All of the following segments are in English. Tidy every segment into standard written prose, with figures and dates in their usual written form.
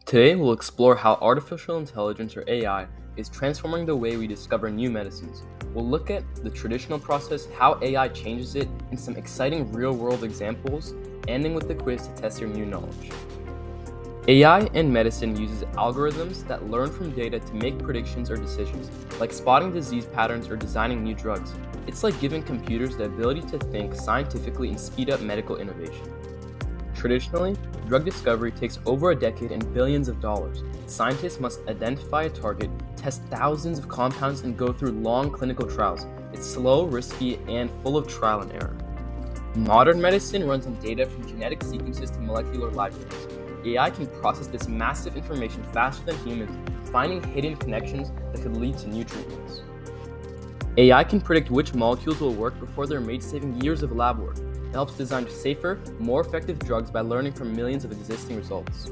Today, we'll explore how artificial intelligence, or AI, is transforming the way we discover new medicines. We'll look at the traditional process, how AI changes it, and some exciting real-world examples, ending with a quiz to test your new knowledge. AI in medicine uses algorithms that learn from data to make predictions or decisions, like spotting disease patterns or designing new drugs. It's like giving computers the ability to think scientifically and speed up medical innovation. Traditionally, drug discovery takes over a decade and billions of dollars. Scientists must identify a target, test thousands of compounds, and go through long clinical trials. It's slow, risky, and full of trial and error. Modern medicine runs on data from genetic sequences to molecular libraries. AI can process this massive information faster than humans, finding hidden connections that could lead to new treatments. AI can predict which molecules will work before they're made, saving years of lab work. It helps design safer, more effective drugs by learning from millions of existing results.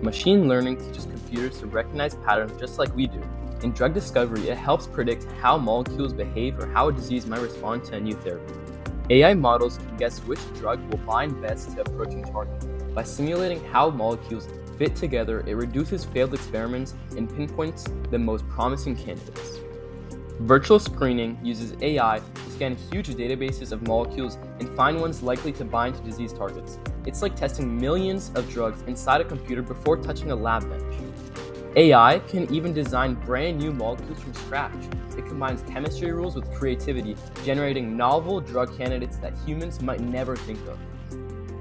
Machine learning teaches computers to recognize patterns just like we do. In drug discovery, it helps predict how molecules behave or how a disease might respond to a new therapy. AI models can guess which drug will bind best to a protein target. By simulating how molecules fit together, it reduces failed experiments and pinpoints the most promising candidates. Virtual screening uses AI to scan huge databases of molecules and find ones likely to bind to disease targets. It's like testing millions of drugs inside a computer before touching a lab bench. AI can even design brand new molecules from scratch. It combines chemistry rules with creativity, generating novel drug candidates that humans might never think of.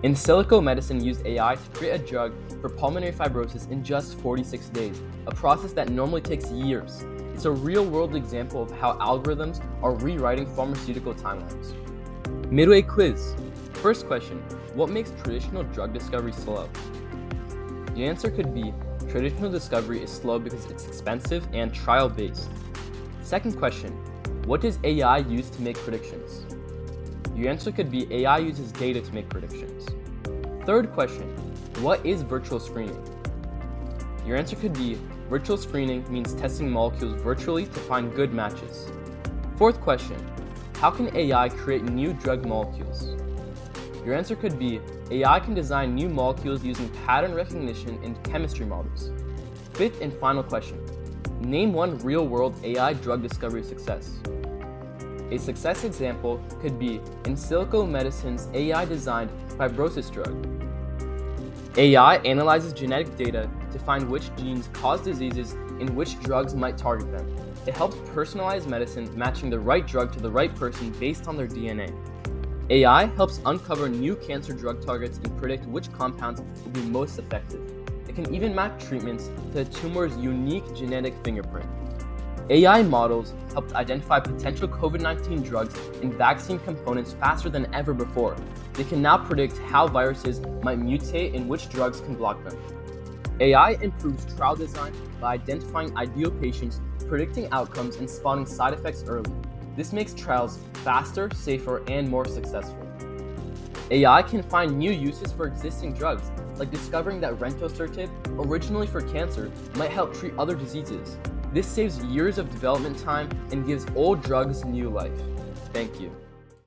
In silico medicine used AI to create a drug for pulmonary fibrosis in just 46 days, a process that normally takes years. It's a real-world example of how algorithms are rewriting pharmaceutical timelines. Midway quiz. First question, what makes traditional drug discovery slow? The answer could be, traditional discovery is slow because it's expensive and trial-based. Second question, what does AI use to make predictions? Your answer could be, AI uses data to make predictions. Third question, what is virtual screening? Your answer could be, virtual screening means testing molecules virtually to find good matches. Fourth question, how can AI create new drug molecules? Your answer could be, AI can design new molecules using pattern recognition and chemistry models. Fifth and final question, name one real-world AI drug discovery success. A success example could be in silico medicine's AI-designed fibrosis drug. AI analyzes genetic data to find which genes cause diseases and which drugs might target them. It helps personalize medicine, matching the right drug to the right person based on their DNA. AI helps uncover new cancer drug targets and predict which compounds will be most effective. It can even map treatments to a tumor's unique genetic fingerprint. AI models helped identify potential COVID-19 drugs and vaccine components faster than ever before. They can now predict how viruses might mutate and which drugs can block them. AI improves trial design by identifying ideal patients, predicting outcomes, and spotting side effects early. This makes trials faster, safer, and more successful. AI can find new uses for existing drugs, like discovering that rentosertib, originally for cancer, might help treat other diseases. This saves years of development time and gives old drugs new life. Thank you.